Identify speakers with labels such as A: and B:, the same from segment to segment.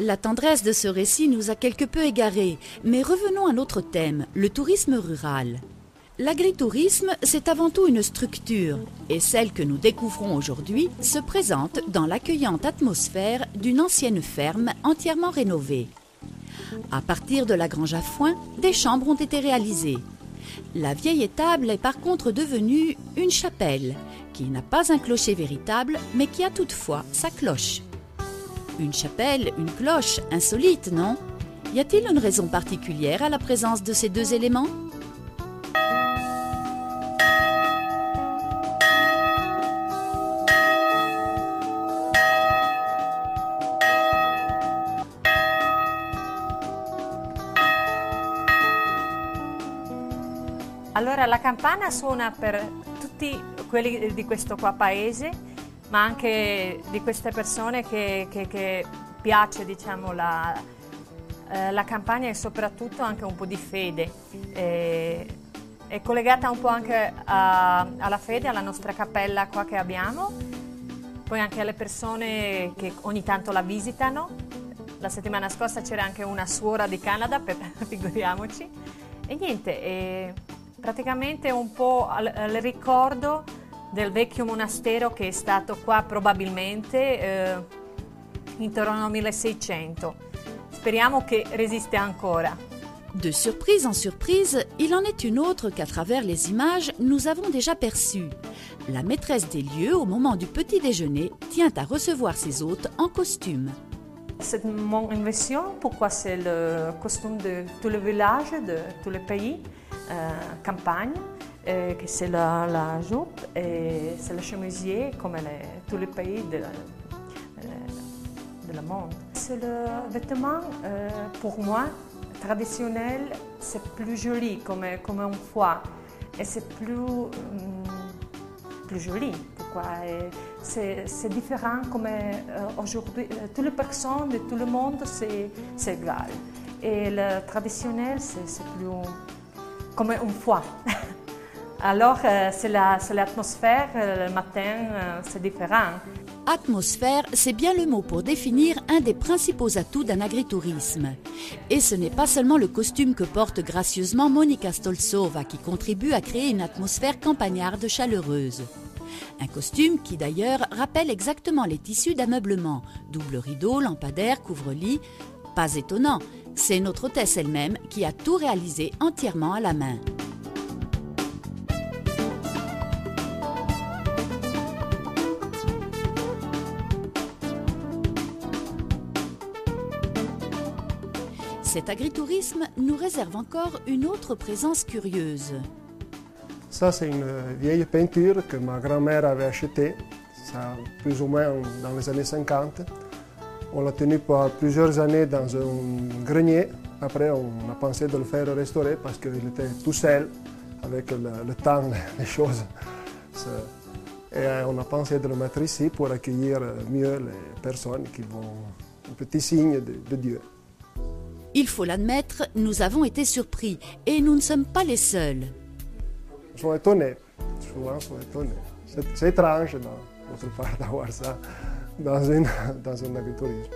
A: La tendresse de ce récit nous a quelque peu égarés, mais revenons à notre thème, le tourisme rural. L'agritourisme, c'est avant tout une structure, et celle que nous découvrons aujourd'hui se présente dans l'accueillante atmosphère d'une ancienne ferme entièrement rénovée. À partir de la grange à foin, des chambres ont été réalisées. La vieille étable est par contre devenue une chapelle, qui n'a pas un clocher véritable, mais qui a toutefois sa cloche. Une chapelle, une cloche, insolite, non? Y a-t-il une raison particulière à la présence de ces deux éléments?
B: Allora, la campana suona per tutti quelli di questo qua paese, ma anche di queste persone che piace, diciamo, la campagna e soprattutto anche un po' di fede. È collegata un po' anche alla fede, alla nostra cappella qua che abbiamo, poi anche alle persone che ogni tanto la visitano. La settimana scorsa c'era anche una suora di Canada, figuriamoci. E niente, praticamente un po' al ricordo del vecchio monastero che è stato qua probabilmente intorno al 1600. Speriamo che resiste ancora.
A: De surprise en surprise, il en est une autre qu'à travers les images, nous avons déjà perçue. La maîtresse des lieux, au moment du petit déjeuner, tient à recevoir ses hôtes en costume.
B: C'est mon invention, pourquoi c'est le costume de tout le village, de tout le pays, campagne, que c'est la jupe et c'est le chemisier comme tous les pays de le monde. C'est le vêtement, pour moi, traditionnel, c'est plus joli comme on voit et c'est plus joli. Pourquoi? C'est différent comme aujourd'hui, toutes les personnes de tout le monde, c'est égal. Et le traditionnel, c'est plus comme on voit. Alors, c'est l'atmosphère, le matin, c'est différent.
A: Atmosphère, c'est bien le mot pour définir un des principaux atouts d'un agritourisme. Et ce n'est pas seulement le costume que porte gracieusement Monika Stoltsova qui contribue à créer une atmosphère campagnarde chaleureuse. Un costume qui d'ailleurs rappelle exactement les tissus d'ameublement, double rideau, lampadaire, couvre-lit. Pas étonnant, c'est notre hôtesse elle-même qui a tout réalisé entièrement à la main. Cet agritourisme nous réserve encore une autre présence curieuse.
C: Ça, c'est une vieille peinture que ma grand-mère avait achetée, ça, plus ou moins dans les années 50. On l'a tenue pour plusieurs années dans un grenier. Après, on a pensé de le faire restaurer parce qu'il était tout seul. Avec le temps, les choses. Et on a pensé de le mettre ici pour accueillir mieux les personnes qui vont un petit signe de Dieu.
A: Il faut l'admettre, nous avons été surpris et nous ne sommes pas les seuls.
C: Ils sont étonnés, souvent ils sont étonnés. C'est étrange dans notre part d'avoir ça dans un agritourisme.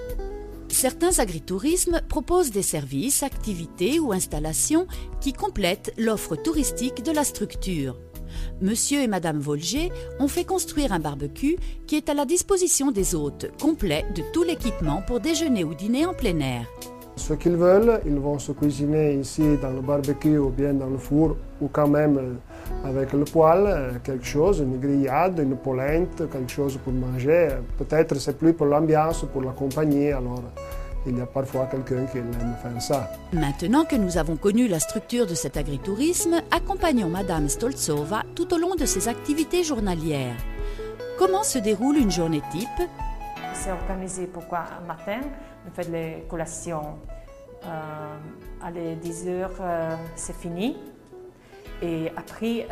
A: Certains agritourismes proposent des services, activités ou installations qui complètent l'offre touristique de la structure. Monsieur et Madame Volger ont fait construire un barbecue qui est à la disposition des hôtes, complet de tout l'équipement pour déjeuner ou dîner en plein air.
C: Ce qu'ils veulent, ils vont se cuisiner ici dans le barbecue ou bien dans le four ou quand même avec le poêle, quelque chose, une grillade, une polenta, quelque chose pour manger. Peut-être c'est plus pour l'ambiance, pour la compagnie, alors il y a parfois quelqu'un qui aime faire ça.
A: Maintenant que nous avons connu la structure de cet agritourisme, accompagnons Madame Stoltsova tout au long de ses activités journalières. Comment se déroule une journée type?
B: C'est organisé pourquoi un matin, on fait les collations. À les 10 heures, c'est fini. Et après,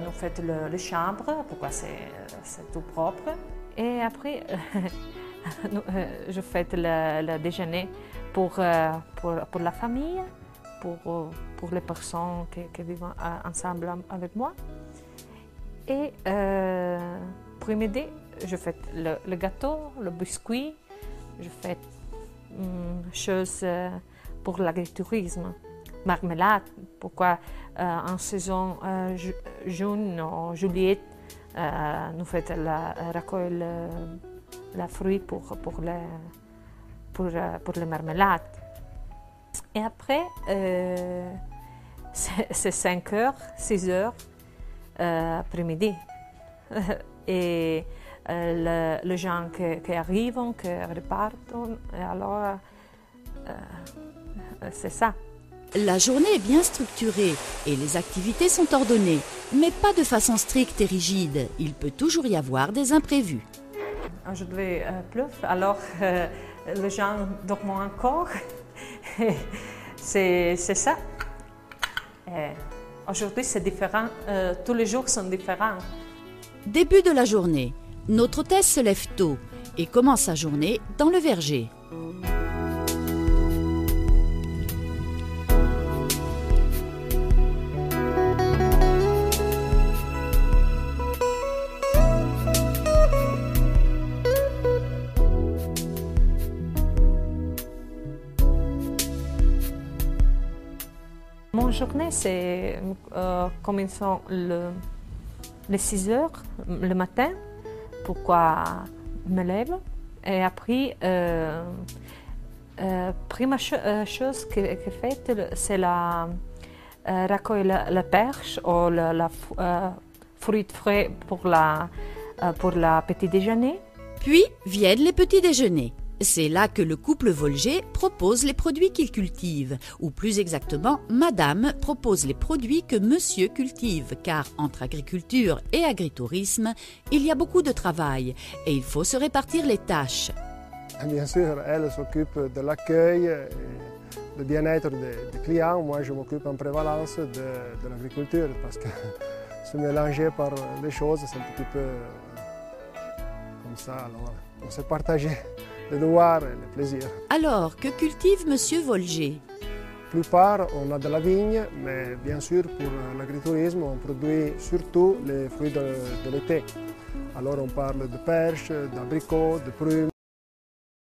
B: nous faisons le chambre, pourquoi c'est tout propre. Et après, je fais le déjeuner pour la famille, pour les personnes qui vivent ensemble avec moi. Et pour m'aider, je fais le gâteau, le biscuit, je fais choses pour l'agritourisme. Marmelade, pourquoi en saison juin ou juillet, nous faisons la récolte la fruit pour les marmelades. Et après, c'est 5 heures, 6 heures après-midi. Et les gens qui arrivent, qui repartent, et alors c'est ça.
A: La journée est bien structurée et les activités sont ordonnées, mais pas de façon stricte et rigide. Il peut toujours y avoir des imprévus.
B: Aujourd'hui, pleut, alors les gens dorment encore. C'est ça. Aujourd'hui, c'est différent. Tous les jours sont différents.
A: Début de la journée. Notre hôtesse se lève tôt et commence sa journée dans le verger.
B: Mon journée, c'est commençant les 6 heures le matin, pourquoi je me lève. Et après, première chose que je fais, c'est la récolter la perche ou la fruits frais pour la petit déjeuner.
A: Puis viennent les petits déjeuners. C'est là que le couple Volger propose les produits qu'il cultive, ou plus exactement, Madame propose les produits que Monsieur cultive, car entre agriculture et agritourisme, il y a beaucoup de travail et il faut se répartir les tâches.
C: Bien sûr, elle s'occupe de l'accueil, du bien-être des clients. Moi, je m'occupe en prévalence de l'agriculture, parce que se mélanger par les choses, c'est un petit peu comme ça. Alors, on s'est partagé le devoir et le plaisir.
A: Alors, que cultive Monsieur Volger?
C: La plupart, on a de la vigne, mais bien sûr, pour l'agritourisme, on produit surtout les fruits de l'été. Alors, on parle de perches, d'abricots, de prunes.